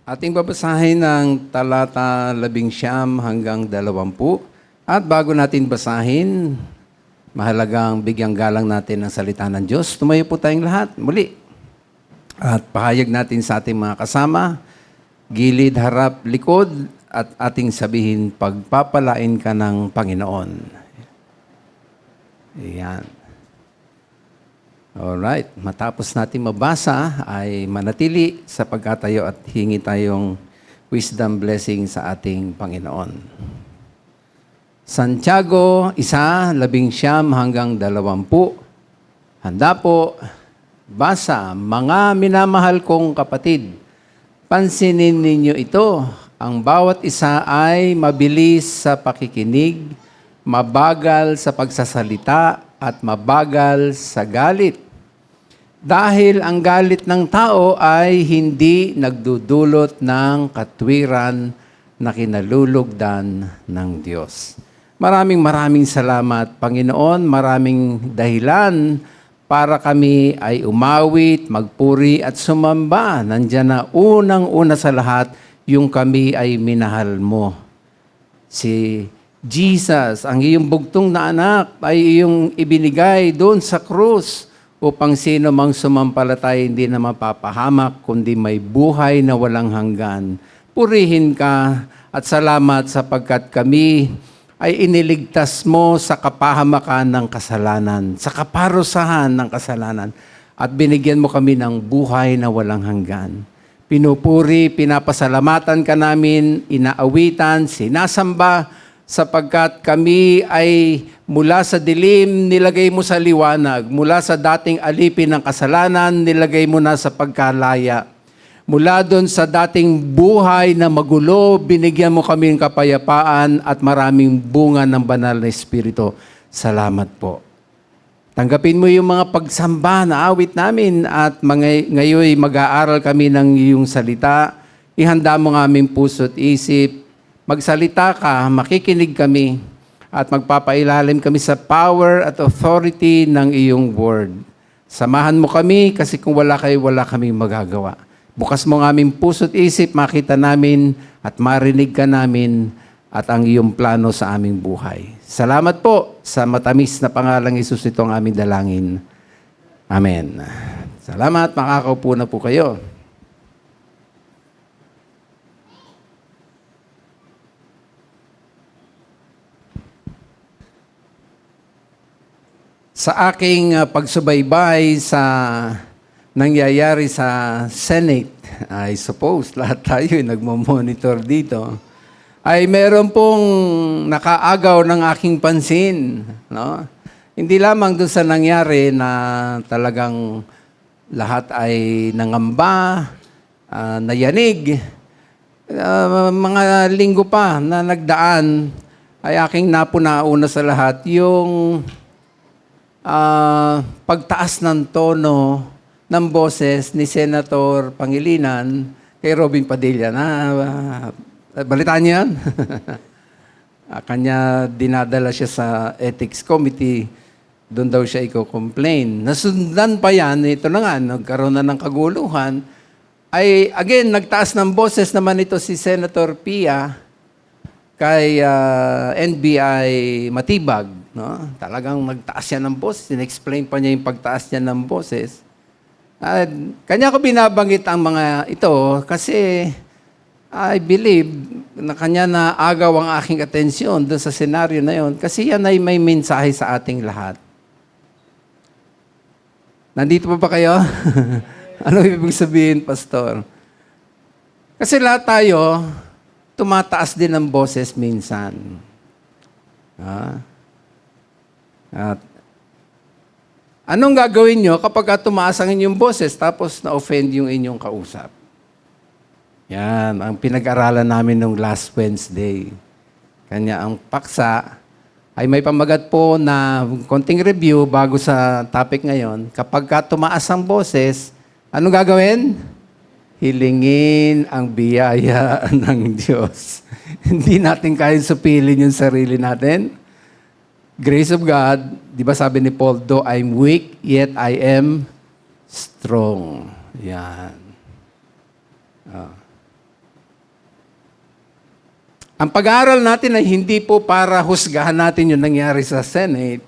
Ating babasahin ng talata 11 hanggang 20. At bago natin basahin, mahalagang bigyang galang natin ang salita ng Diyos. Tumayo po tayong lahat muli. At pahayag natin sa ating mga kasama, gilid, harap, likod, at ating sabihin, pagpapalain ka ng Panginoon. Ayan. Alright, matapos natin mabasa ay manatili sa pagkatayo at hingi tayong wisdom blessing sa ating Panginoon. Santiago 1:11 hanggang 20. Handa po, basa. Mga minamahal kong kapatid, pansinin ninyo ito, ang bawat isa ay mabilis sa pakikinig, mabagal sa pagsasalita, at mabagal sa galit. Dahil ang galit ng tao ay hindi nagdudulot ng katwiran na kinalulugdan ng Diyos. Maraming salamat, Panginoon. Maraming dahilan para kami ay umawit, magpuri at sumamba. Nandiyan na unang-una sa lahat, yung kami ay minahal mo. Si Jesus, ang iyong bugtong na anak, ay iyong ibinigay doon sa krus upang sino mang sumampalataya hindi na mapapahamak, kundi may buhay na walang hanggan. Purihin ka at salamat sapagkat kami ay iniligtas mo sa kapahamakan ng kasalanan, sa kaparusahan ng kasalanan, at binigyan mo kami ng buhay na walang hanggan. Pinupuri, pinapasalamatan ka namin, inaawitan, sinasamba, sapagkat kami ay mula sa dilim, nilagay mo sa liwanag. Mula sa dating alipin ng kasalanan, nilagay mo na sa pagkalaya. Mula doon sa dating buhay na magulo, binigyan mo kami ng kapayapaan at maraming bunga ng banal na Espiritu. Salamat po. Tanggapin mo yung mga pagsamba na awit namin at ngayon mag-aaral kami ng iyong salita. Ihanda mo ng aming puso't isip. Magsalita ka, makikinig kami, at magpapailalim kami sa power at authority ng iyong word. Samahan mo kami kasi kung wala kayo, wala kaming magagawa. Bukas mo ng aming puso't isip, makita namin at marinig ka namin at ang iyong plano sa aming buhay. Salamat po sa matamis na pangalang Isus, ito ang aming dalangin. Amen. Salamat, makakaupo na po kayo. Sa aking pagsubaybay sa nangyayari sa Senate, I suppose lahat tayo ay nagmo-monitor dito, ay meron pong nakaagaw ng aking pansin. No? Hindi lamang doon sa nangyari na talagang lahat ay nangamba, nayanig. Mga linggo pa na nagdaan ay aking napunauna sa lahat yung pagtaas ng tono ng boses ni Senator Pangilinan kay Robin Padilla. Balitaan niyo yan? Kanya dinadala siya sa Ethics Committee. Doon daw siya i-complain. Nasundan pa yan, ito na nga, nagkaroon na ng kaguluhan. Ay, again, nagtaas ng boses naman ito si Senator Pia kay NBI Matibag. No? Talagang nagtaas siya ng boses. In-explain pa niya yung pagtaas niya ng boses. Kanya ko binabanggit ang mga ito kasi I believe na kanya na agaw ang aking atensyon doon sa senaryo na yon kasi yan ay may mensahe sa ating lahat. Nandito pa ba kayo? Ano ibig sabihin, Pastor? Kasi lahat tayo, tumataas din ang boses minsan. At anong gagawin nyo kapag tumaas ang inyong boses tapos na-offend yung inyong kausap? Yan, ang pinag-aralan namin nung last Wednesday. Kanya ang paksa ay may pamagat po na konting review bago sa topic ngayon. Kapag tumaas ang boses, anong gagawin? Hilingin ang biyaya ng Diyos. Hindi natin kayang supilin yung sarili natin. Grace of God, di ba sabi ni Paul, though I'm weak, yet I am strong. Yan. Ang pag-aaral natin ay hindi po para husgahan natin yung nangyari sa Senate,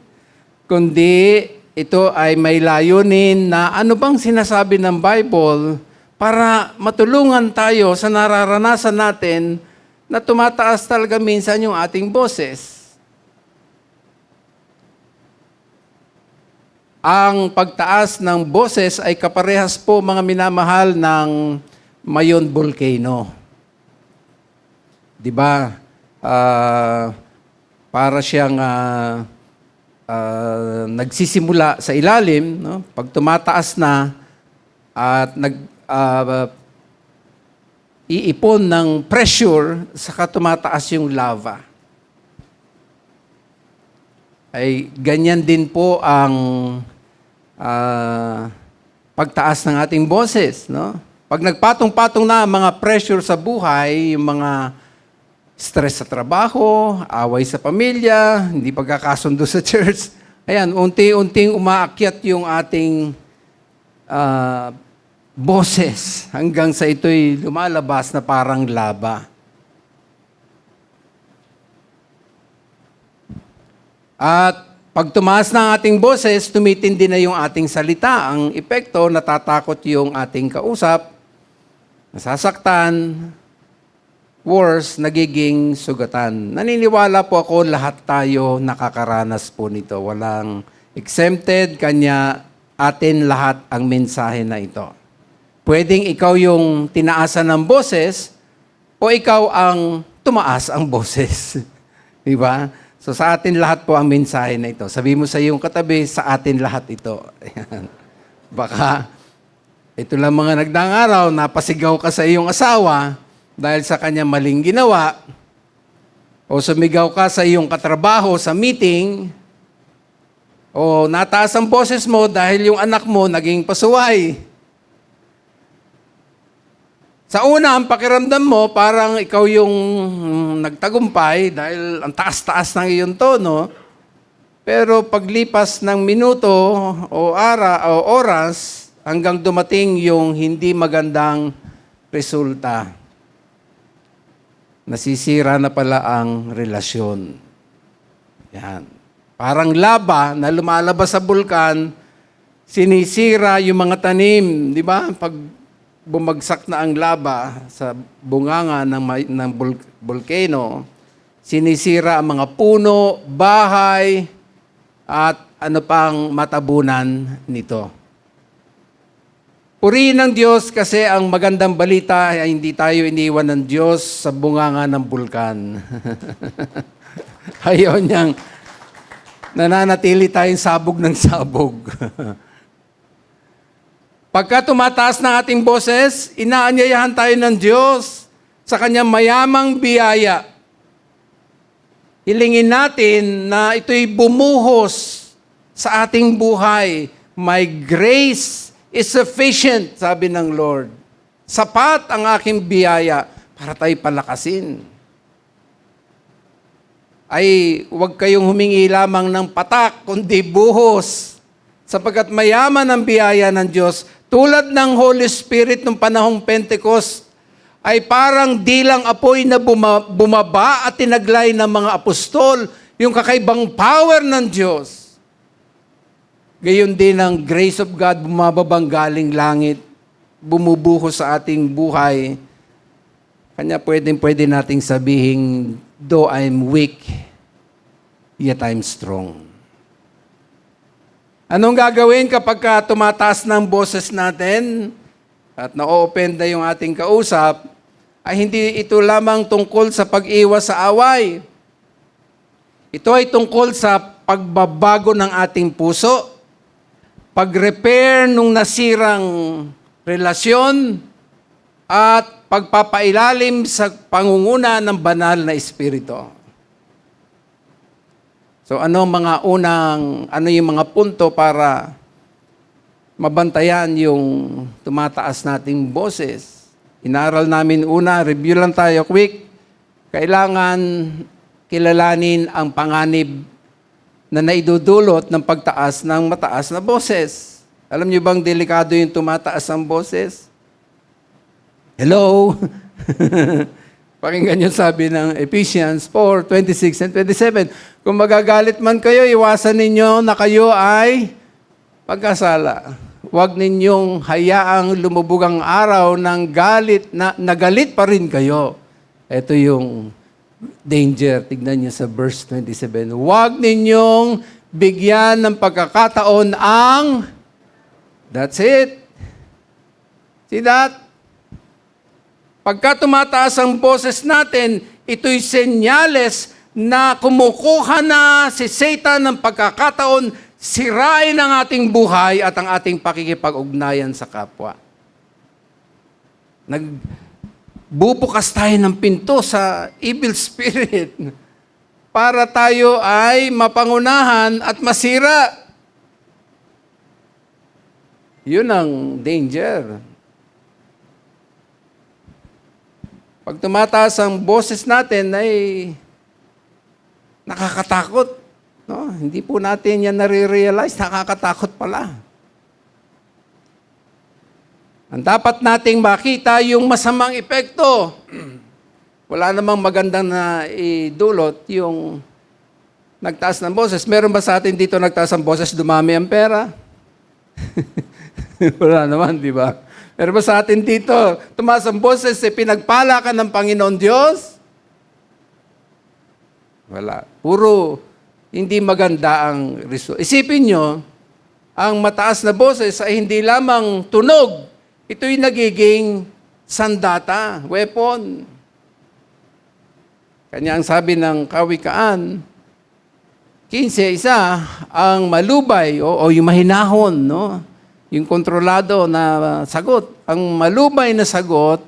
kundi ito ay may layunin na ano bang sinasabi ng Bible para matulungan tayo sa nararanasan natin na tumataas talaga minsan yung ating boses. Ang pagtaas ng boses ay kaparehas po, mga minamahal, ng Mayon Volcano. Di ba? Para siyang nagsisimula sa ilalim, no? Pag tumataas na at iipon ng pressure, saka tumataas yung lava. Ay ganyan din po ang pagtaas ng ating boses, no? Pag nagpatong-patong na ang mga pressure sa buhay, yung mga stress sa trabaho, away sa pamilya, hindi pagkakasundo sa church, ayan, unti-unting umaakyat yung ating boses hanggang sa ito'y lumalabas na parang laba. At pag tumaas na ang ating boses, tumitindi na yung ating salita. Ang epekto, natatakot yung ating kausap, nasasaktan, worse, nagiging sugatan. Naniniwala po ako lahat tayo nakakaranas po nito. Walang exempted, kanya atin lahat ang mensahe na ito. Pwedeng ikaw yung tinaasan ng boses o ikaw ang tumaas ang boses. Di ba? So sa atin lahat po ang mensahe na ito. Sabi mo sa iyong katabi, sa atin lahat ito. Ayan. Baka ito lang mga nagdaang araw, napasigaw ka sa iyong asawa dahil sa kanya maling ginawa, o sumigaw ka sa iyong katrabaho sa meeting, o nataas ang boses mo dahil yung anak mo naging pasuway. Sa una, ang pakiramdam mo, parang ikaw yung nagtagumpay dahil ang taas-taas ng iyong tono. Pero paglipas ng minuto o oras, hanggang dumating yung hindi magandang resulta. Nasisira na pala ang relasyon. Yan. Parang laba na lumalabas sa bulkan, sinisira yung mga tanim. Di ba? Pag bumagsak na ang laba sa bunganga ng volcano, sinisira ang mga puno, bahay, at ano pang matabunan nito. Purihin ng Diyos kasi ang magandang balita ay hindi tayo iniwan ng Diyos sa bunganga ng bulkan. Ayaw niyang nananatili tayong sabog ng sabog. Pagka tumataas ng ating boses, inaanyayahan tayo ng Diyos sa Kanyang mayamang biyaya. Hilingin natin na ito'y bumuhos sa ating buhay. My grace is sufficient, sabi ng Lord. Sapat ang aking biyaya para tayo palakasin. Ay, huwag kayong humingi lamang ng patak, kundi buhos. Sapagkat mayaman ang biyaya ng Diyos, tulad ng Holy Spirit nung panahong Pentecost, ay parang dilang apoy na bumaba at tinaglay ng mga apostol, yung kakaibang power ng Diyos. Gayon din ang grace of God bumababang galing langit, bumubuhos sa ating buhay. Kanya pwede nating sabihin, though I'm weak, yet I'm strong. Anong gagawin kapag tumataas ng boses natin at na-open na yung ating kausap, ay hindi ito lamang tungkol sa pag-iwas sa away. Ito ay tungkol sa pagbabago ng ating puso, pag-repair nung nasirang relasyon, at pagpapailalim sa pangunguna ng banal na Espiritu. So ano yung mga punto para mabantayan yung tumataas nating boses? Inaral namin una, review lang tayo quick. Kailangan kilalanin ang panganib na naidudulot ng pagtaas ng mataas na boses. Alam niyo bang delikado yung tumataas ang boses? Hello? Pakinggan yung sabi ng Ephesians 4:26 and 27. Kung magagalit man kayo, iwasan ninyo na kayo ay pagkasala. Huwag ninyong hayaang lumubog ang araw ng galit na nagalit pa rin kayo. Ito yung danger. Tignan niyo sa verse 27. Huwag ninyong bigyan ng pagkakataon ang that's it. See that? Pagka tumataas ang boses natin, ito'y senyales na kumukuha na si Satan ng pagkakataon, sirain ang ating buhay at ang ating pakikipag-ugnayan sa kapwa. Nagbubukas tayo ng pinto sa evil spirit para tayo ay mapangunahan at masira. Yun ang danger. Pag tumataas ang boses natin ay nakakatakot. No? Hindi po natin yan nare-realize, nakakatakot pala. Ang dapat nating makita yung masamang epekto. Wala namang magandang na idulot yung nagtaas ng boses. Meron ba sa atin dito nagtaas ang boses, dumami ang pera? Wala naman, di ba? Meron ba sa atin dito, tumaas ang boses, pinagpala ka ng Panginoon Diyos? Wala. Puro hindi maganda ang result. Isipin nyo, ang mataas na boses ay hindi lamang tunog. Ito'y nagiging sandata, weapon. Kanya ang sabi ng Kawikaan, 15:1, ang malubay o yung mahinahon, no? Yung kontrolado na sagot. Ang malubay na sagot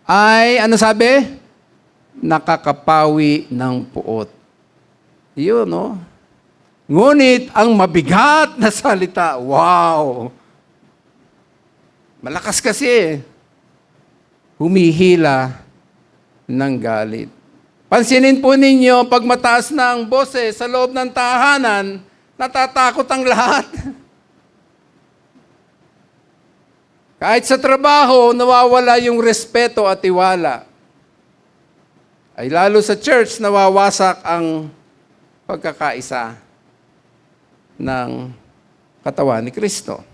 ay, ano sabi? Nakakapawi ng puot. Yun, no? Ngunit ang mabigat na salita, wow! Malakas kasi. Humihila ng galit. Pansinin po ninyo, pag mataas na ang boses sa loob ng tahanan, natatakot ang lahat. Kahit sa trabaho, nawawala yung respeto at tiwala. Ay lalo sa church, nawawasak ang pagkakaisa ng katawan ni Kristo.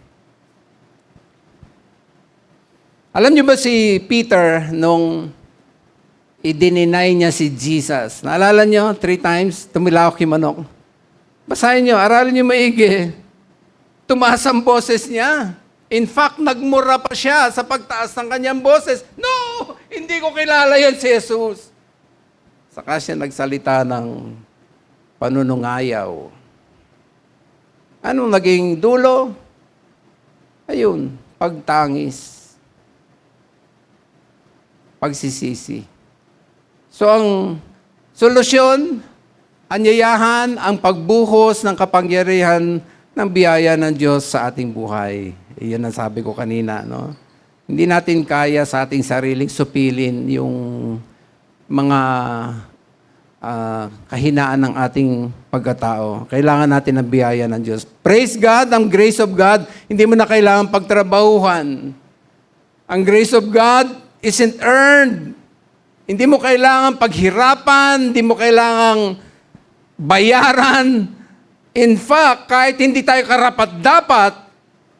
Alam niyo ba si Peter nung i-deny niya si Jesus? Naalala niyo, 3 times, tumilawak yung manok. Basahin niyo, aralin niyo maigi. Tumaas ang boses niya. In fact, nagmura pa siya sa pagtaas ng kanyang boses. No! Hindi ko kilala yan si Jesus. Saka siya nagsalita ng panunungayaw. Anong naging dulo? Ayun, pagtangis. Pagsisisi. So ang solusyon, anyayahan ang pagbuhos ng kapangyarihan ng biyaya ng Diyos sa ating buhay. Iyan ang sabi ko kanina, no? Hindi natin kaya sa ating sariling supilin yung mga kahinaan ng ating pagkatao. Kailangan natin ng biyaya ng Diyos. Praise God, ang grace of God, hindi mo na kailangan pagtrabahuhan. Ang grace of God isn't earned. Hindi mo kailangan paghirapan, hindi mo kailangan bayaran. In fact, kahit hindi tayo karapat-dapat,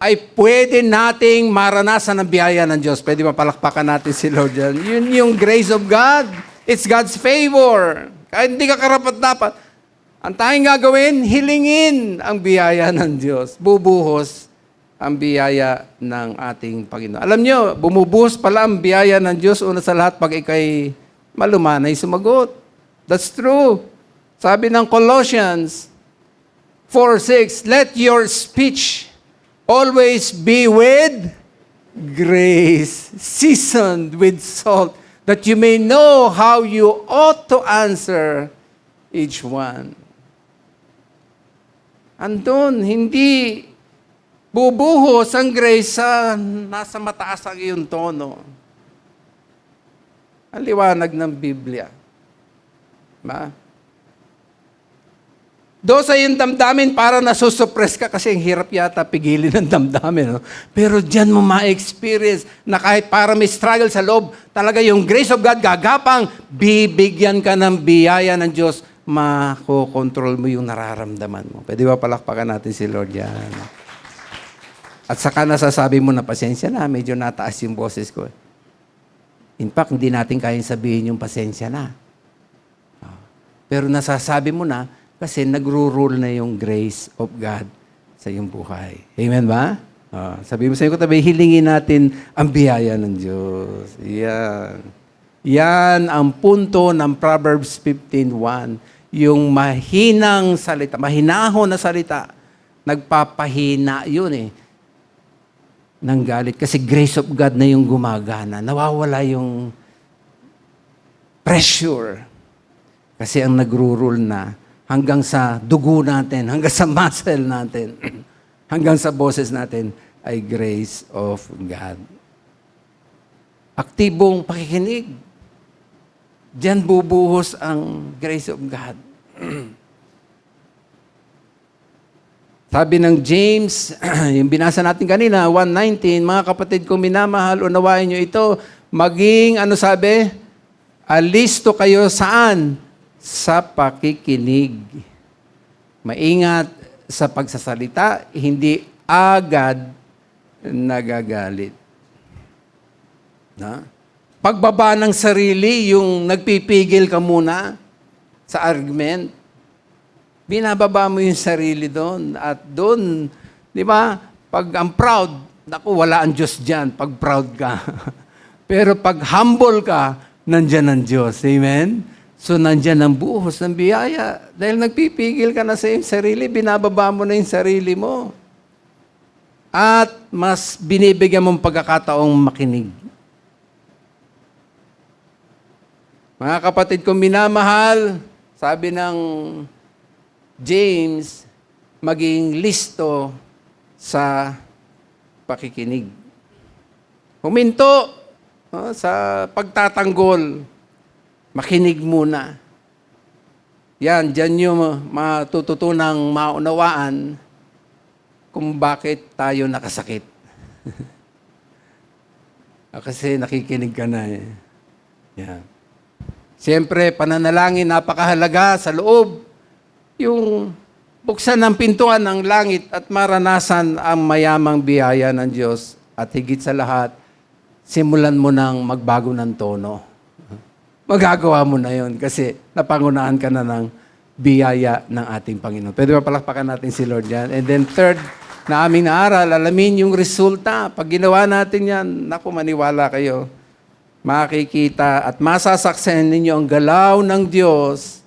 ay pwede nating maranasan ang biyaya ng Diyos. Pwede mapalakpakan natin si Lord dyan. Yun yung grace of God. It's God's favor. Kahit hindi ka karapat-dapat, ang tanging gagawin, hilingin ang biyaya ng Diyos. Bubuhos ang biyaya ng ating Panginoon. Alam nyo, bumubuhos pala ang biyaya ng Diyos una sa lahat pag ikay malumanay sumagot. That's true. Sabi ng Colossians 4:6, let your speech always be with grace, seasoned with salt, that you may know how you ought to answer each one. Andun, hindi bubuhos ang grace sa nasa mataas ang iyong tono. Ang liwanag ng Biblia. Ba? Doon sa iyong damdamin, para nasusuppress ka kasi ang hirap yata pigilin ng damdamin. No? Pero diyan mo ma-experience na kahit para may struggle sa loob, talaga yung grace of God gagapang, bibigyan ka ng biyaya ng Diyos, makokontrol mo yung nararamdaman mo. Pwede ba palakpakan natin si Lord yan? At saka nasasabi mo na pasensya na, medyo nataas yung boses ko. In fact, hindi natin kayang sabihin yung pasensya na. Pero nasasabi mo na, kasi nagro-rule na yung grace of God sa iyong buhay. Amen ba? Sabi mo sa iyo, katabi, hilingin natin ang biyaya ng Diyos. Yan. Yan ang punto ng Proverbs 15:1. Yung mahinang salita, mahinahon na salita, nagpapahina yun ng galit. Kasi grace of God na yung gumagana. Nawawala yung pressure. Kasi ang nagro-rule na hanggang sa dugo natin, hanggang sa muscle natin, hanggang sa boses natin, ay grace of God. Aktibong pakikinig. Diyan bubuhos ang grace of God. Sabi ng James, yung binasa natin kanina, 1:19, mga kapatid kong minamahal, unawain nyo ito, maging, ano sabi? Alisto kayo saan? Sa pakikinig. Maingat sa pagsasalita, hindi agad nagagalit. Na? Pagbaba ng sarili, yung nagpipigil ka muna sa argument, binababa mo yung sarili doon. At doon, di ba, pag ang proud, naku, wala ang Diyos dyan, pag proud ka. Pero pag humble ka, nandyan ang Diyos. Amen? So, nandyan ang buhos ng biyaya. Dahil nagpipigil ka na sa iyong sarili, binababa mo na yung sarili mo. At mas binibigyan mong pagkakataong makinig. Mga kapatid kong minamahal, sabi ng James, maging listo sa pakikinig. Huminto sa pagtatanggol. Makinig muna. Yan, dyan yung matututunang maunawaan kung bakit tayo nakasakit. Kasi nakikinig ka na eh. Yan. Siyempre, pananalangin, napakahalaga sa loob. Yung buksan ng pintuan ng langit at maranasan ang mayamang biyaya ng Diyos. At higit sa lahat, simulan mo nang magbago ng tono. Magagawa mo na yon kasi napangunahan ka na ng biyaya ng ating Panginoon. Pwede ba palakpakan natin si Lord yan? And then third, na aming naaral, alamin yung resulta. Pag ginawa natin yan, naku, maniwala kayo, makikita at masasaksayan ninyo ang galaw ng Diyos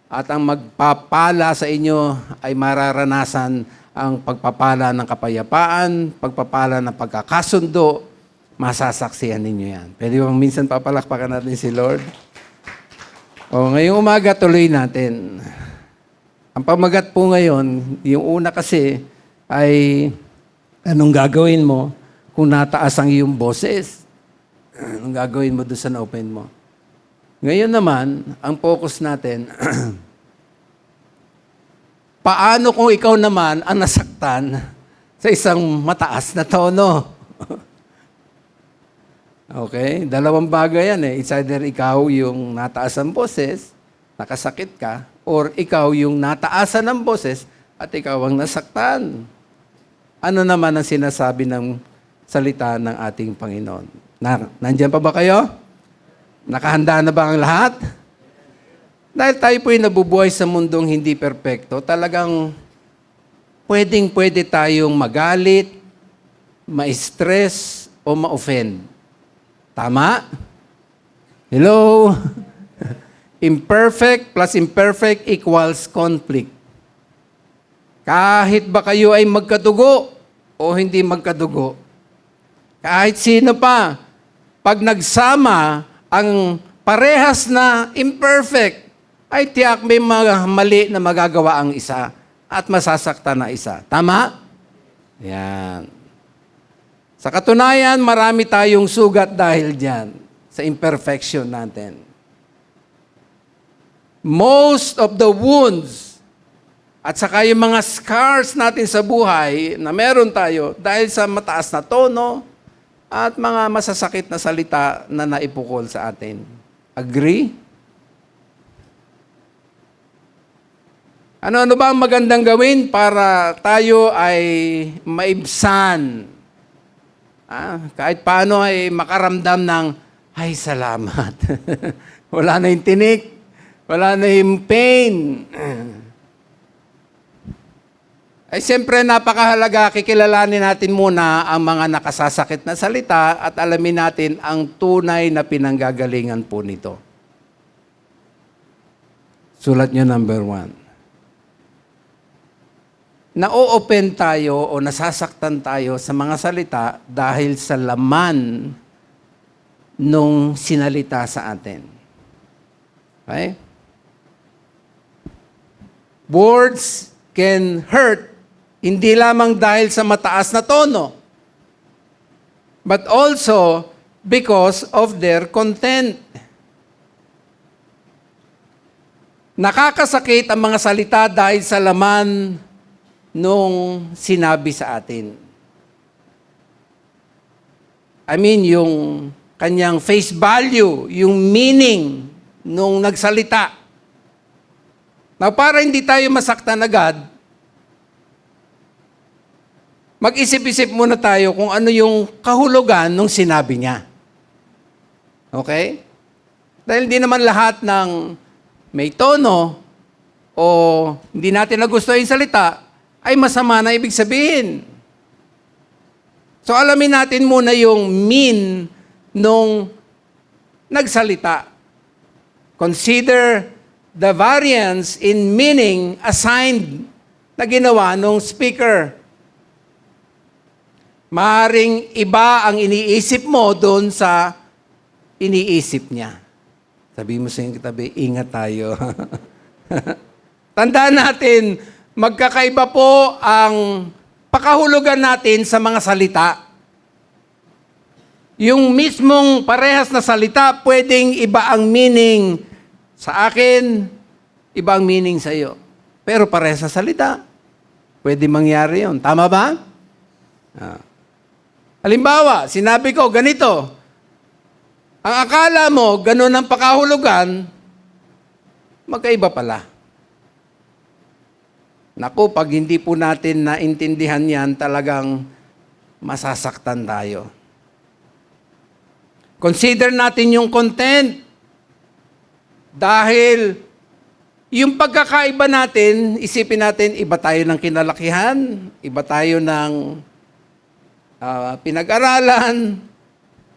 at ang magpapala sa inyo ay mararanasan ang pagpapala ng kapayapaan, pagpapala ng pagkakasundo, masasaksihan ninyo yan. Pwede bang minsan papalakpakan natin si Lord? Ngayong umaga, tuloy natin. Ang pamagat po ngayon, yung una kasi ay anong gagawin mo kung nataas ang iyong boses? Anong gagawin mo doon sa na-open mo? Ngayon naman, ang focus natin, paano kung ikaw naman ang nasaktan sa isang mataas na tono? Okay? Dalawang bagay yan eh. It's either ikaw yung nataas ang boses, nakasakit ka, or ikaw yung nataasan ng boses at ikaw ang nasaktan. Ano naman ang sinasabi ng salita ng ating Panginoon? Nandyan pa ba kayo? Nakahanda na ba ang lahat? Dahil tayo po'y nabubuhay sa mundong hindi perpekto, talagang pwedeng-pwede tayong magalit, ma-stress, o ma-offend. Tama? Hello? Imperfect plus imperfect equals conflict. Kahit ba kayo ay magkadugo o hindi magkadugo, kahit sino pa, pag nagsama ang parehas na imperfect, ay tiyak may mali na magagawa ang isa at masasaktan na isa. Tama? Yan. Sa katunayan, marami tayong sugat dahil dyan sa imperfection natin. Most of the wounds At saka yung mga scars natin sa buhay na meron tayo dahil sa mataas na tono at mga masasakit na salita na naipukol sa atin. Agree? Ano ba ang magandang gawin para tayo ay maibsan? Kahit paano ay makaramdam ng, ay salamat. Wala na yung tinik. Wala na yung pain. Ay siyempre napakahalaga, kikilalanin natin muna ang mga nakasasakit na salita at alamin natin ang tunay na pinanggagalingan po nito. Sulat niyo number 1. Na-o-open tayo o nasasaktan tayo sa mga salita dahil sa laman nung sinalita sa atin. Okay? Words can hurt hindi lamang dahil sa mataas na tono, but also because of their content. Nakakasakit ang mga salita dahil sa laman nung sinabi sa atin. I mean, yung kanyang face value, yung meaning nung nagsalita. Now, para hindi tayo masaktan agad, mag-isip-isip muna tayo kung ano yung kahulugan nung sinabi niya. Okay? Dahil di naman lahat ng may tono o hindi natin nagustuhan yung salita ay masama na ibig sabihin. So alamin natin muna yung mean nung nagsalita. Consider the variance in meaning assigned na ginawa nung speaker. Maaring iba ang iniisip mo doon sa iniisip niya. Sabi mo sa iyong katabi, ingat tayo. Tandaan natin, magkakaiba po ang pakahulugan natin sa mga salita. Yung mismong parehas na salita, pwedeng iba ang meaning sa akin, iba ang meaning sa iyo. Pero parehas na salita. Pwede mangyari yun. Tama ba? Halimbawa, sinabi ko, ganito. Ang akala mo, ganun ang pakahulugan, magkaiba pala. Naku, pag hindi po natin naintindihan yan, talagang masasaktan tayo. Consider natin yung content. Dahil yung pagkakaiba natin, isipin natin, iba tayo ng kinalakihan, iba tayo ng pinag-aralan,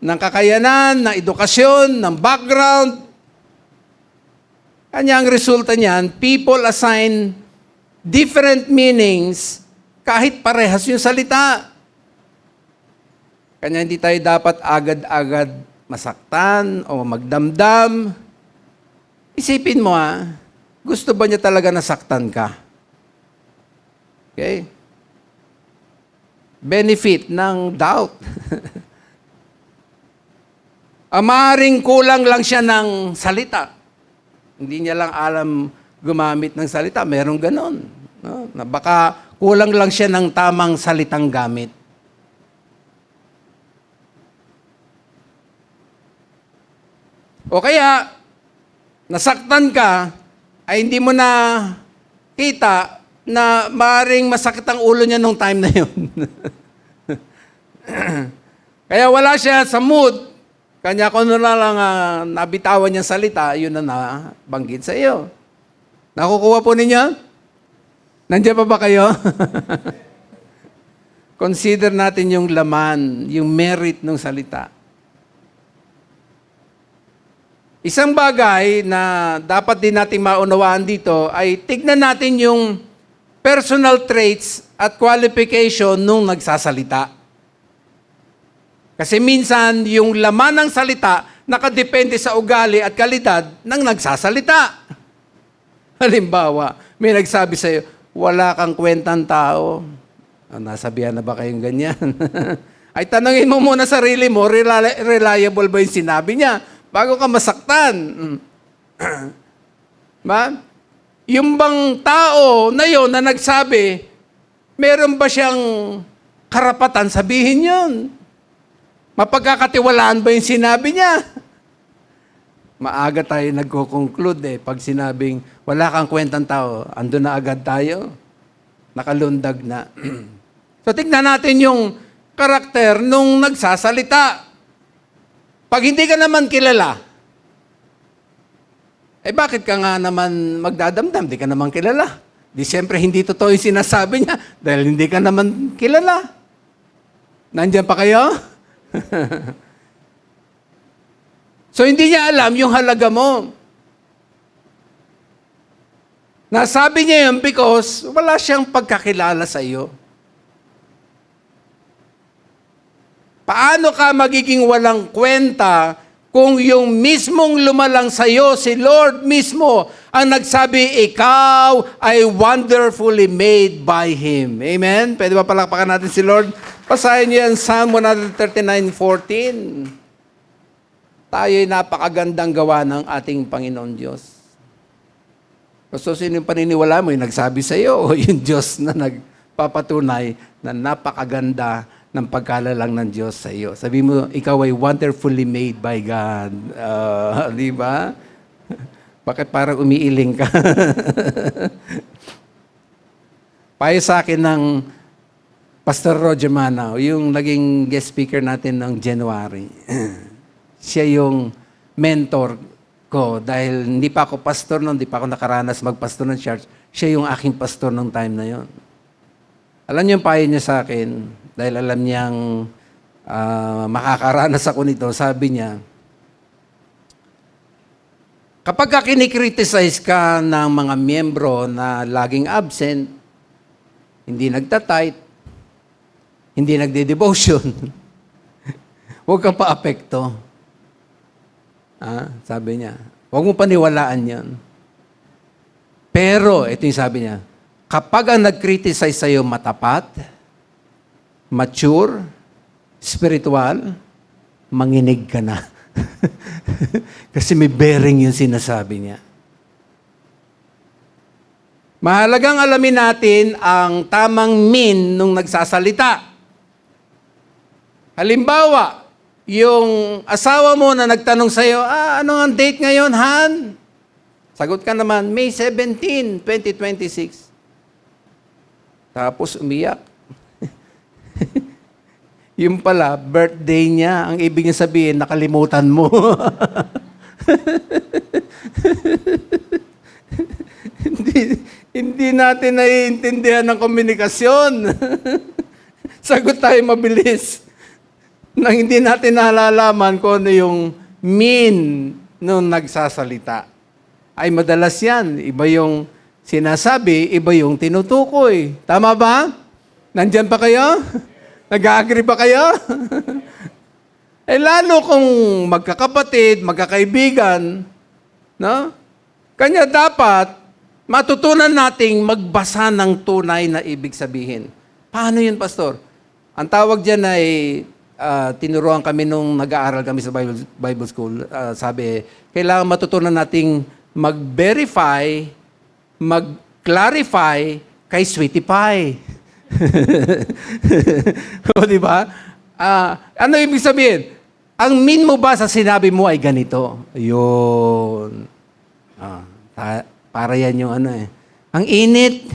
ng kakayanan, ng edukasyon, ng background. Kanya ang resulta niyan, people assign different meanings kahit parehas yung salita. Kanya hindi tayo dapat agad-agad masaktan o magdamdam. Isipin mo gusto ba niya talaga nasaktan ka? Okay? Benefit ng doubt. Maaaring kulang lang siya ng salita. Hindi niya lang alam gumamit ng salita. Merong ganon. No? Na baka kulang lang siya ng tamang salitang gamit. O kaya, nasaktan ka, ay hindi mo na kita na maaaring masakit ang ulo niya nung time na yun. Kaya wala siya sa mood. Kanya kung na lang nabitawan niyang salita, yun na nabanggit sa iyo. Nakukuha po ninyo? Nandiyan pa ba kayo? Consider natin yung laman, yung merit ng salita. Isang bagay na dapat din nating maunawaan dito ay tignan natin yung personal traits at qualification nung nagsasalita. Kasi minsan, yung laman ng salita nakadepende sa ugali at kalidad ng nagsasalita. Halimbawa, may nagsabi sa iyo, wala kang kwentang tao. Nasabihan na ba kayong ganyan? Ay tanungin mo muna sarili mo, reliable ba yung sinabi niya? Bago ka masaktan. Ba? Yung bang tao na yon na nagsabi, meron ba siyang karapatan sabihin yun? Mapagkakatiwalaan ba yung sinabi niya? Maaga tayo nagko-conclude pag sinabing wala kang kwentang tao, ando na agad tayo. Nakalundag na. So tignan natin yung karakter nung nagsasalita. Pag hindi ka naman kilala, bakit ka nga naman magdadamdam? Di ka naman kilala. Di siyempre hindi totoo yung sinasabi niya dahil hindi ka naman kilala. Nandiyan pa kayo? So hindi niya alam yung halaga mo. Nasabi niya yun because wala siyang pagkakilala sa iyo. Paano ka magiging walang kwenta kung yung mismong lumalang sa iyo, si Lord mismo, ang nagsabi, ikaw ay wonderfully made by Him. Amen? Pwede ba palakpakan natin si Lord? Pasahin niyo yan, Psalm 139:14. Tayo'y napakagandang gawa ng ating Panginoon Diyos. So, sino yung paniniwala mo? Yung nagsabi sa iyo o yung Diyos na nagpapatunay na napakaganda ng pagkalalang ng Diyos sa iyo? Sabi mo, ikaw ay wonderfully made by God. Di ba? Bakit parang umiiling ka? Payo sa akin ng Pastor Roger Manao, yung naging guest speaker natin ng January. Siya yung mentor ko dahil hindi pa ako pastor noon, hindi pa ako nakaranas magpastor ng church. Siya yung aking pastor nung time na yon. Alam niyo yung payo niya sa akin, dahil alam niyang makakaranas ako nito, sabi niya, kapag ka kinikriticize ka ng mga miyembro na laging absent, hindi nagtatite, hindi nagde-devotion, huwag kang pa-apekto. Sabi niya, huwag mo paniwalaan yan. Pero, ito yung sabi niya, kapag ang nag-criticize sa'yo matapat, mature, spiritual, manginig ka na. Kasi may bearing yung sinasabi niya. Mahalagang alamin natin ang tamang mean nung nagsasalita. Halimbawa, yung asawa mo na nagtanong sa'yo, ano ang date ngayon, Han? Sagot ka naman, May 17, 2026. Tapos umiyak. Yung pala, birthday niya, ang ibig niya sabihin, nakalimutan mo. hindi natin naiintindihan ng komunikasyon. Sagot tayo mabilis. Nang hindi natin nalalaman kung ano yung mean nung nagsasalita. Ay madalas yan. Iba yung sinasabi, iba yung tinutukoy. Tama ba? Nandyan pa kayo? Nag-agree ba kayo? Lalo kung magkakapatid, magkakaibigan, no? Kanya dapat matutunan nating magbasa ng tunay na ibig sabihin. Paano yun, Pastor? Ang tawag dyan ay tinuruan kami nung nag-aaral kami sa Bible School. Sabi, kailangan matutunan nating mag-verify, mag-clarify kay Sweetie Pie. O, di ba? Ano ibig sabihin? Ang mean mo ba sa sinabi mo ay ganito? Ayun. Para yan yung ano eh. Ang init.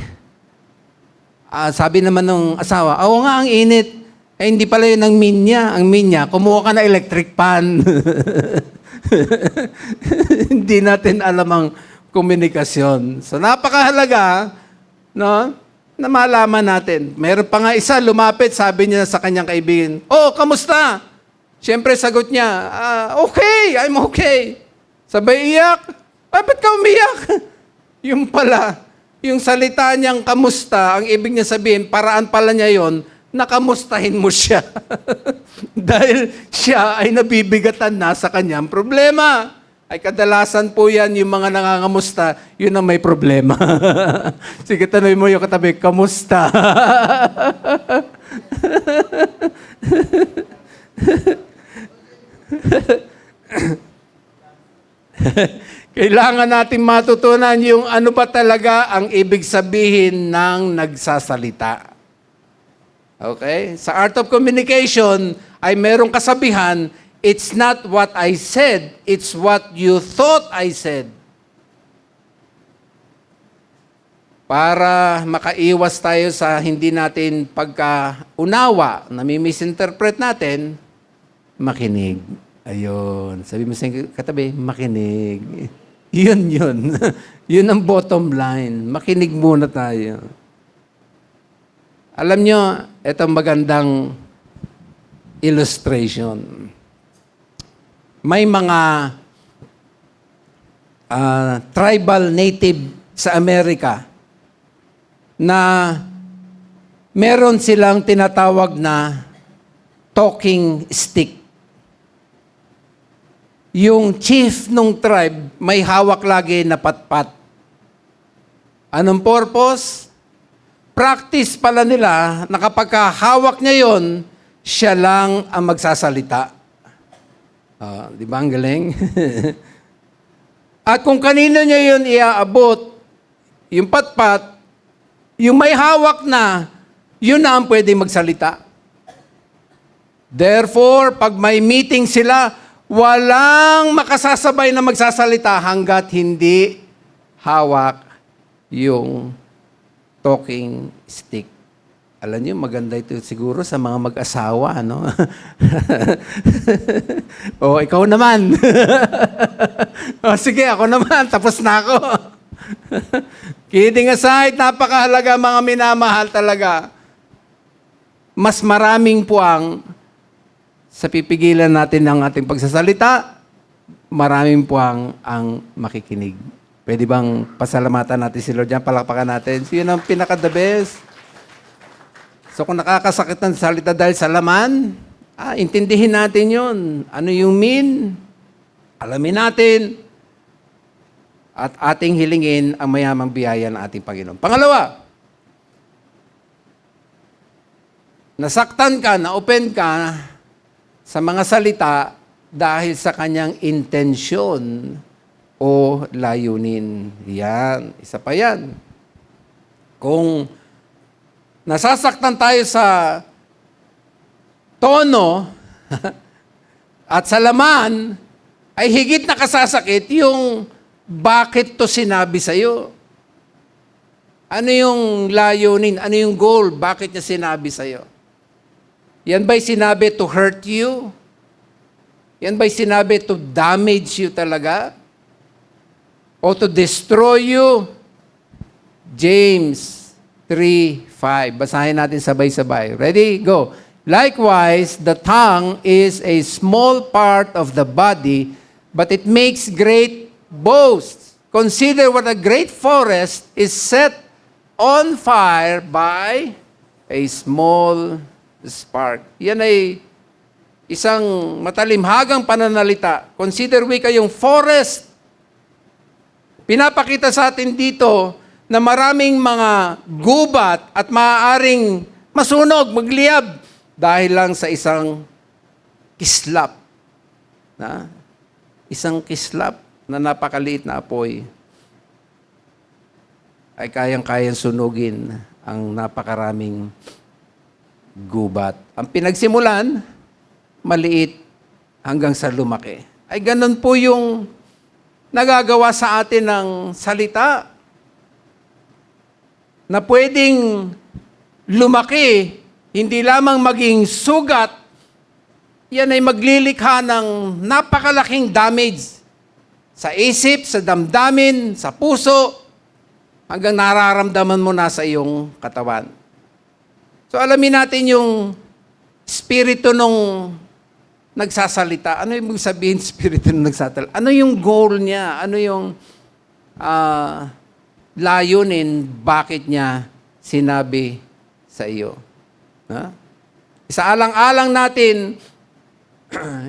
Sabi naman ng asawa, oo nga, ang init. Hindi pala yun ang mean niya. Ang mean niya, kumuha ka na electric pan. Hindi natin alam ang komunikasyon. So, napakahalaga, no? Na malaman natin. Meron pa nga isa, lumapit, sabi niya sa kanyang kaibigan, kamusta? Siyempre, sagot niya, okay, I'm okay. Sabay iyak, ba't ka umiyak? Yung pala, yung salita niyang kamusta, ang ibig niya sabihin, paraan pala niya yon, nakamustahin mo siya. Dahil siya ay nabibigatan na sa kanyang problema. Ay kadalasan po yan, yung mga nangangamusta, yun ang may problema. Sige, tanong mo yung katabi, kamusta? Kailangan natin matutunan yung ano ba talaga ang ibig sabihin ng nagsasalita. Okay? Sa art of communication ay merong kasabihan, it's not what I said, it's what you thought I said. Para makaiwas tayo sa hindi natin pagkaunawa, nami-misinterpret natin, makinig. Ayun. Sabi mo sa katabi, makinig. Yun. Yun ang bottom line. Makinig muna tayo. Alam nyo, itong magandang illustration. May mga tribal native sa Amerika na meron silang tinatawag na talking stick. Yung chief nung tribe may hawak lagi na patpat. Anong purpose? Practice pala nila na kapag hawak niya yon, siya lang ang magsasalita. Di ba ang galing? At kung kanino niya yun iaabot, yung patpat, yung may hawak na, yun na ang pwede magsalita. Therefore, pag may meeting sila, walang makasasabay na magsasalita hanggat hindi hawak yung talking stick. Alam niyo, maganda ito siguro sa mga mag-asawa, no? O, ikaw naman. O, sige, ako naman. Tapos na ako. Kidding aside, napakahalaga mga minamahal talaga. Mas maraming puwang sa pipigilan natin ng ating pagsasalita, maraming puwang ang makikinig. Pwede bang pasalamatan natin si Lord dyan? Palakpakan natin. So, yun ang pinaka-the best. So kung nakakasakit ng salita dahil sa laman, intindihin natin yun. Ano yung mean? Alamin natin. At ating hilingin ang mayamang biyaya ng ating Panginoon. Pangalawa, nasaktan ka, na-open ka sa mga salita dahil sa kanyang intensyon o layunin. Yan, isa pa yan. Kung nasasaktan tayo sa tono at sa laman, ay higit na kasasakit yung bakit to sinabi sa'yo. Ano yung layunin? Ano yung goal? Bakit niya sinabi sa'yo? Yan ba'y sinabi to hurt you? Yan ba'y sinabi to damage you talaga? O to destroy you? James 3:5. Basahin natin sabay-sabay. Ready? Go. Likewise, the tongue is a small part of the body, but it makes great boasts. Consider what a great forest is set on fire by a small spark. Yan ay isang matalimhagang pananalita. Consider we kayong forest. Pinapakita sa atin dito na maraming mga gubat at maaaring masunog, magliyab dahil lang sa isang kislap. Isang kislap na napakaliit na apoy ay kayang-kayang sunugin ang napakaraming gubat. Ang pinagsimulan, maliit hanggang sa lumaki. Ay ganun po yung nagagawa sa atin ng salita na pwedeng lumaki, hindi lamang maging sugat, yan ay maglilikha ng napakalaking damage sa isip, sa damdamin, sa puso, hanggang nararamdaman mo na sa iyong katawan. So alamin natin yung spirito nung nagsasalita. Ano yung sabihin spirito nung nagsasalita? Ano yung goal niya? Ano yung layunin? Bakit niya sinabi sa iyo? Isaalang-alang natin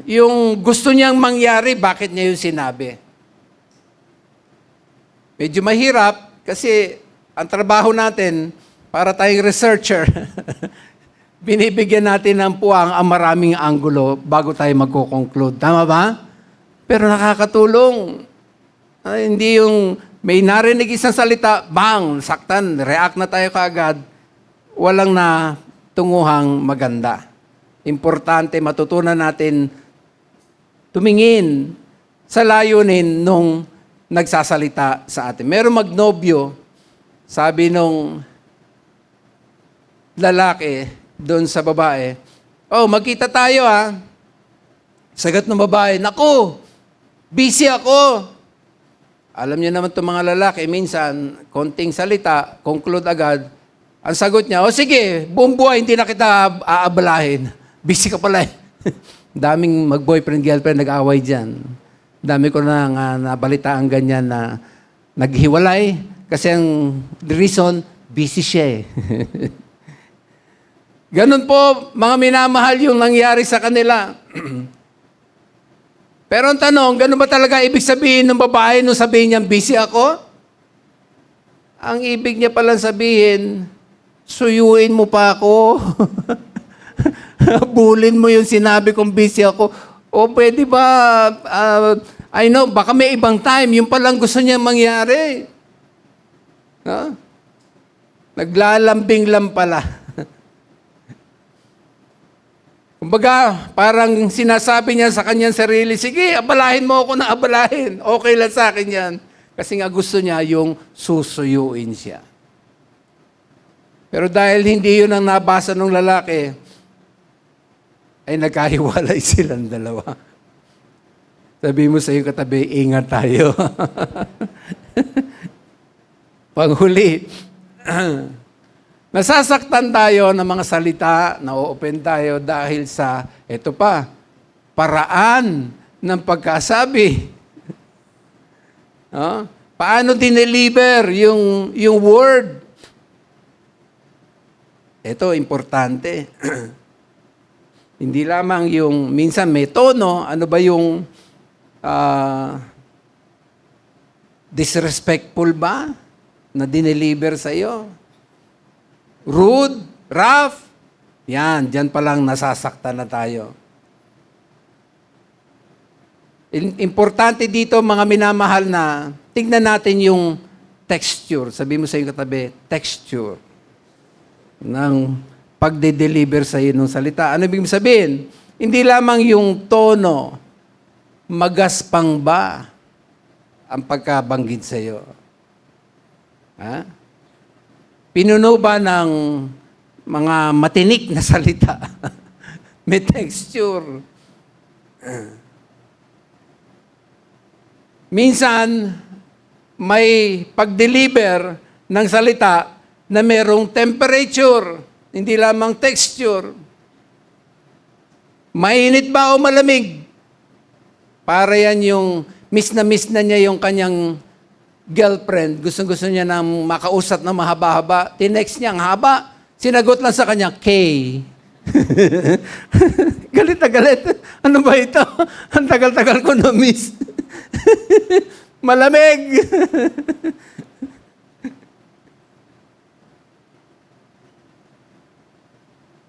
yung gusto niyang mangyari, bakit niya yung sinabi? Medyo mahirap kasi ang trabaho natin para tayong researcher, binibigyan natin ng puwang ang maraming anggulo bago tayo magko-conclude. Tama ba? Pero nakakatulong. Hindi yung may narinig isang salita, bang, saktan, react na tayo kaagad. Walang na tunguhang maganda. Importante, matutunan natin tumingin sa layunin nung nagsasalita sa atin. Meron magnobyo, sabi nung lalaki doon sa babae, oh, magkita tayo ha. Sagot ng babae, naku, busy ako. Alam niyo naman itong mga lalaki, minsan, konting salita, conclude agad. Ang sagot niya, oh sige, buong buhay, hindi na kita aabalahin. Busy ka pala eh. Daming mag-boyfriend, girlfriend, nag-away dyan. Dami ko na nabalita ang ganyan na naghiwalay kasi ang reason, busy siya eh. Ganun po, mga minamahal yung nangyari sa kanila. Pero ang tanong, ganun ba talaga ibig sabihin ng babae nung sabihin niya, busy ako? Ang ibig niya palang sabihin, suyuin mo pa ako. Bulin mo yung sinabi kong busy ako. O pwede ba, I know, baka may ibang time, yung palang gusto niya mangyari. Huh? Naglalambing lang pala. Kumbaga, parang sinasabi niya sa kanyang sarili, sige, abalahin mo ako na abalahin. Okay lang sa akin yan. Kasi nga gusto niya yung susuyuin siya. Pero dahil hindi yun ang nabasa ng lalaki, ay nagkahiwalay silang dalawa. Sabi mo sa iyong katabi, ingat tayo. Panghuli, nasasaktan tayo ng mga salita, na-open tayo dahil sa, eto pa, paraan ng pagkasabi. Paano dineliver yung word? Ito, importante. Hindi lamang yung, minsan may tono, ano ba yung disrespectful ba na dineliver sa iyo? Rude, rough, yan, dyan palang nasasaktan na tayo. Importante dito, mga minamahal na, tingnan natin yung texture. Sabi mo sa iyong katabi, texture ng pagde-deliver sa iyo ng salita. Ano ibig sabihin? Hindi lamang yung tono, magaspang ba ang pagkabanggit sa iyo? Ha? Pinuno ba ng mga matinik na salita? May texture. Minsan, may pag-deliver ng salita na merong temperature, hindi lamang texture. Mainit ba o malamig? Para yan yung miss na niya yung kanyang girlfriend, gustong-gusto niya na makausap na mahaba-haba. Tinext niya, ang haba. Sinagot lang sa kanya, K. Galit na galit. Ano ba ito? Ang tagal-tagal ko na-miss. Malamig.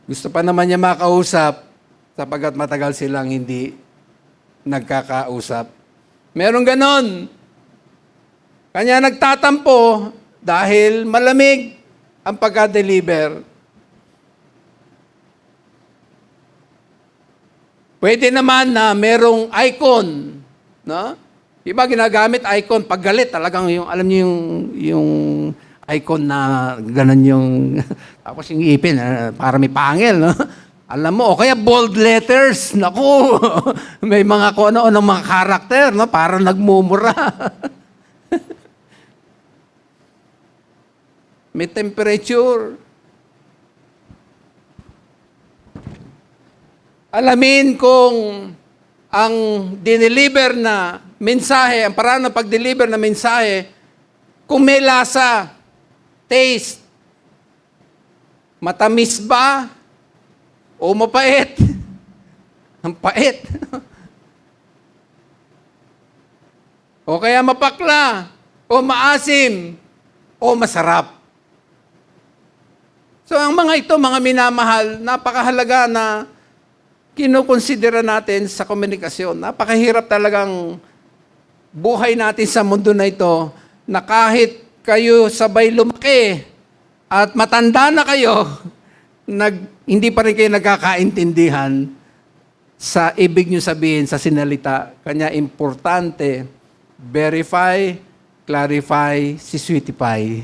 Gusto pa naman niya makausap sapagkat matagal silang hindi nagkakausap. Merong ganon. Kanya nagtatampo dahil malamig ang pagka-deliver. Pwede naman na merong icon, no? Iba ginagamit icon pag galit, talagang yung alam niyo yung icon na ganun yung tapos yung ipin para may pangil, no? Alam mo, o kaya bold letters, naku, may mga kung ano ng mga karakter, no? Para nagmumura. May temperature. Alamin kung ang dineliver na mensahe, ang paraan ng pag-deliver na mensahe, kung may lasa, taste, matamis ba o mapait? Ang pait. O kaya mapakla, o maasim, o masarap. So ang mga ito, mga minamahal, napakahalaga na kinukonsidera natin sa komunikasyon. Napakahirap talagang buhay natin sa mundo na ito na kahit kayo sabay lumaki at matanda na kayo, hindi pa rin kayo nagkakaintindihan sa ibig nyo sabihin sa sinalita. Kanya importante, verify, clarify, siswitify.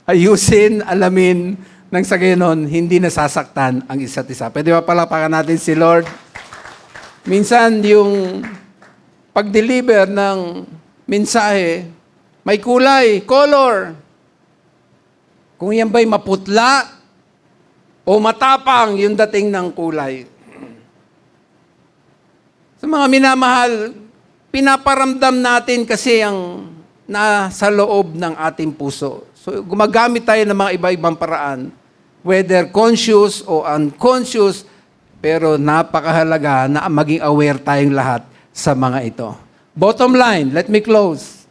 Ayusin, alamin, nang sa gayon, hindi nasasaktan ang isa't isa. Pwede ba palapakan natin si Lord? Minsan, yung pag-deliver ng mensahe, may kulay, color. Kung yan ba'y maputla o matapang yung dating ng kulay. Sa mga minamahal, pinaparamdam natin kasi ang nasa loob ng ating puso. So, gumagamit tayo ng mga iba-ibang paraan, whether conscious o unconscious, pero napakahalaga na maging aware tayong lahat sa mga ito. Bottom line, let me close.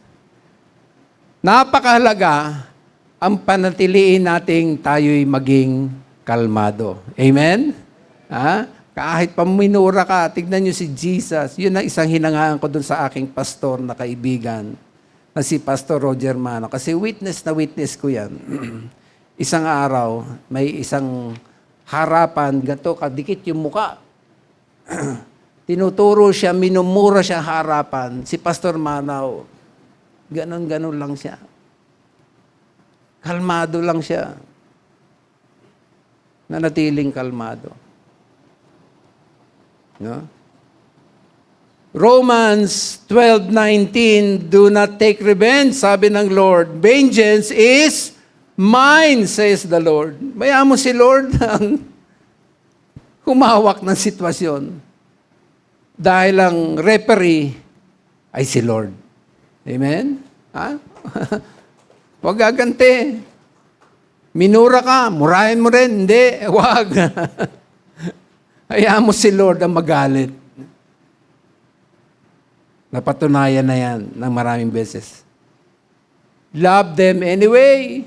Napakahalaga ang panatiliin nating tayo'y maging kalmado. Amen? Kahit paminura ka, tignan nyo si Jesus. Yun ang isang hinangaan ko dun sa aking pastor na kaibigan, na si Pastor Roger Mano. Kasi witness na witness ko yan. Isang araw, may isang harapan, ganito, kadikit yung muka. Tinuturo siya, minumura siya harapan. Si Pastor Manaw, ganon-ganon lang siya. Kalmado lang siya. Nanatiling kalmado. No? Romans 12:19, do not take revenge, sabi ng Lord. Vengeance is mine, says the Lord. Bayaan mo si Lord ang humawak ng sitwasyon. Dahil ang referee ay si Lord. Amen? Huwag gaganti. Minura ka, murahin mo rin. Hindi, huwag. Hayaan mo si Lord ang magalit. Napatunayan na yan ng maraming beses. Love them anyway.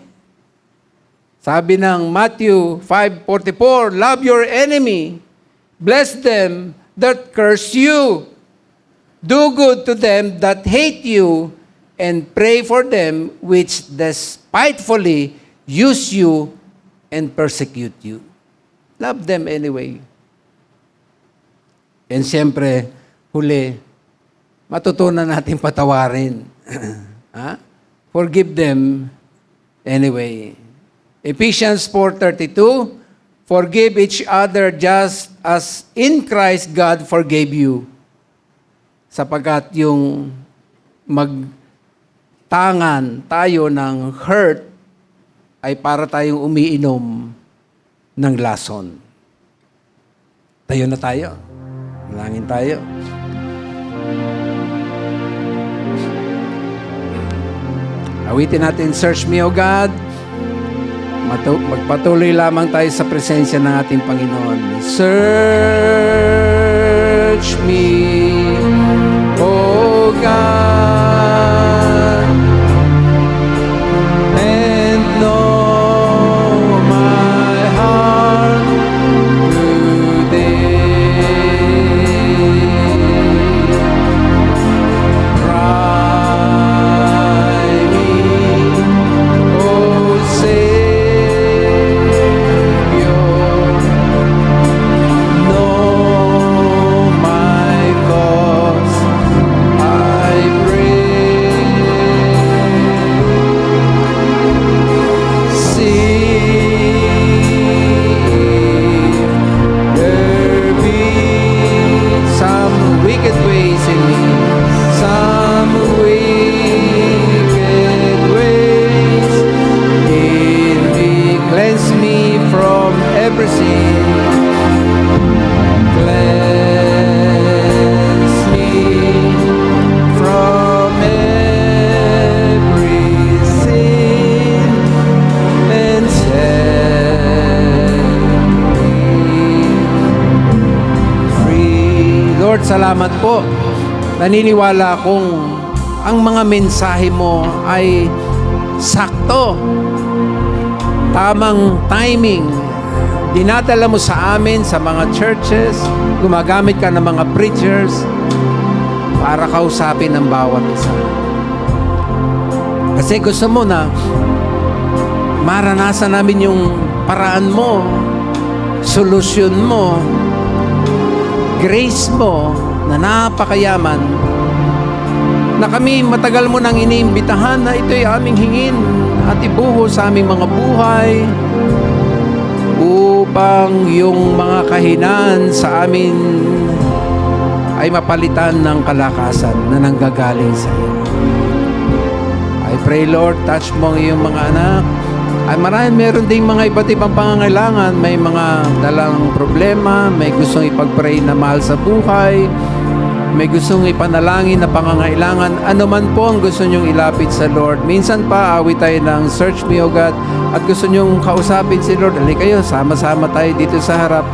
Sabi ng Matthew 5:44, love your enemy. Bless them that curse you. Do good to them that hate you, and pray for them which despitefully use you and persecute you. Love them anyway. And siyempre, huli, matutunan natin patawarin. Forgive them anyway. Ephesians 4:32, forgive each other just as in Christ God forgave you. Sapagkat yung magtangan tayo ng hurt ay para tayong umiinom ng lason. Tayo na tayo. Malangin tayo. Awitin natin, Search Me, O God. Magpatuloy lamang tayo sa presensya ng ating Panginoon. Search me, O God, and know my heart today. Salamat po. Naniniwala akong ang mga mensahe mo ay sakto. Tamang timing. Dinadala mo sa amin sa mga churches. Gumagamit ka ng mga preachers para kausapin ang bawat isa. Kasi gusto mo na maranasan namin yung paraan mo, solusyon mo, grace mo na napakayaman, na kami matagal mo nang iniimbitahan na ito'y aming hingin at ibuhos sa aming mga buhay upang yung mga kahinaan sa amin ay mapalitan ng kalakasan na nanggagaling sa iyo. I pray, Lord, touch mo ang iyong mga anak. Ay meron ding mga iba't ibang pangangailangan. May mga dalang problema, may gustong ipag-pray na mahal sa buhay, may gustong ipanalangin na pangangailangan. Ano man po ang gusto nyong ilapit sa Lord. Minsan pa, awit tayo ng Search Me, O God, at gusto nyong kausapin si Lord. Dali kayo, sama-sama tayo dito sa harap.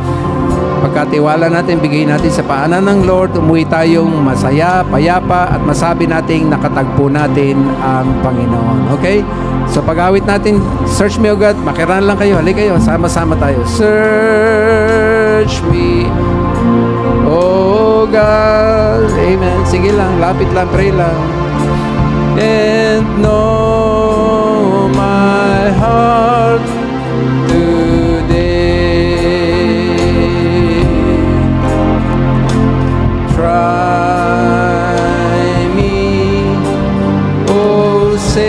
Pagkatiwala natin, bigay natin sa paanan ng Lord, umuwi tayong masaya, payapa, at masabi nating nakatagpo natin ang Panginoon. Okay? So pag-awit natin, Search Me, O God, makiran lang kayo, halika kayo, sama-sama tayo. Search me, O God. Amen. Sige lang, lapit lang, pray lang. And know my heart today. Try me, O Savior.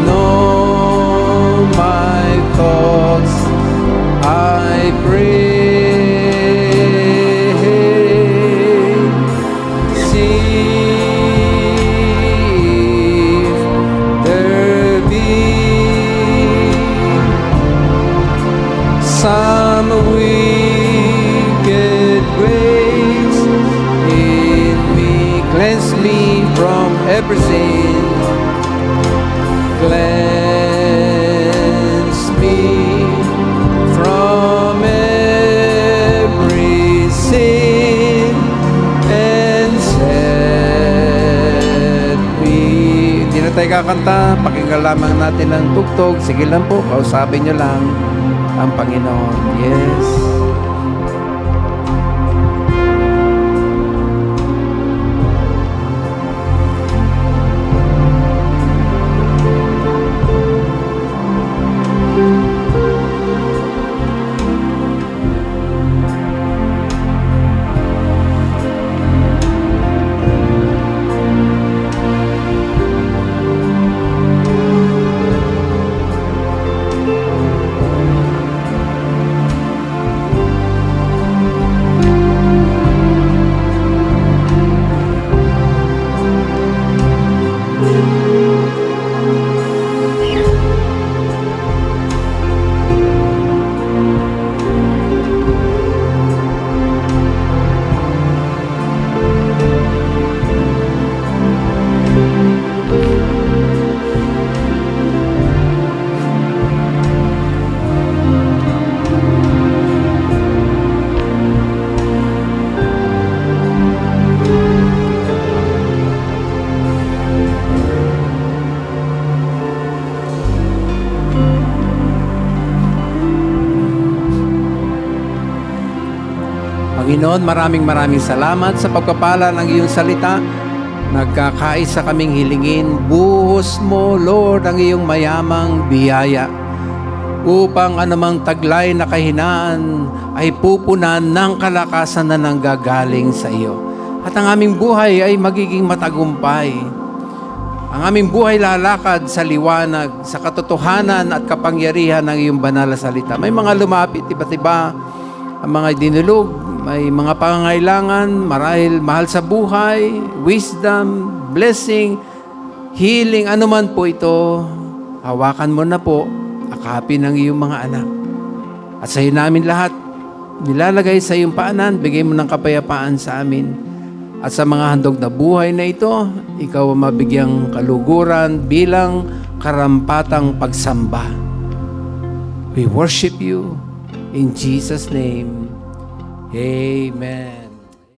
Know my thoughts, I pray. Some wicked ways in me, cleanse me from every sin, cleanse me from every sin, and set me. Hindi na tayo kakanta, pakinggan lamang natin ang tugtog. Sige lang po, kausapin nyo lang ang Panginoon. Yes. Panginoon, maraming salamat sa pagpapala ng iyong salita. Nagkakaisa kaming hilingin, buhos mo, Lord, ang iyong mayamang biyaya upang anumang taglay na kahinaan ay pupunan ng kalakasan na nanggagaling sa iyo. At ang aming buhay ay magiging matagumpay. Ang aming buhay lalakad sa liwanag, sa katotohanan at kapangyarihan ng iyong banal na salita. May mga lumapit, iba't iba, ang mga dinulog, may mga pangangailangan, marahil mahal sa buhay, wisdom, blessing, healing, anuman po ito, hawakan mo na po, akapin ng iyong mga anak. At sa iyo namin lahat, nilalagay sa iyong paanan, bigay mo ng kapayapaan sa amin. At sa mga handog na buhay na ito, ikaw ang mabigyang kaluguran bilang karampatang pagsamba. We worship you in Jesus' name. Amen.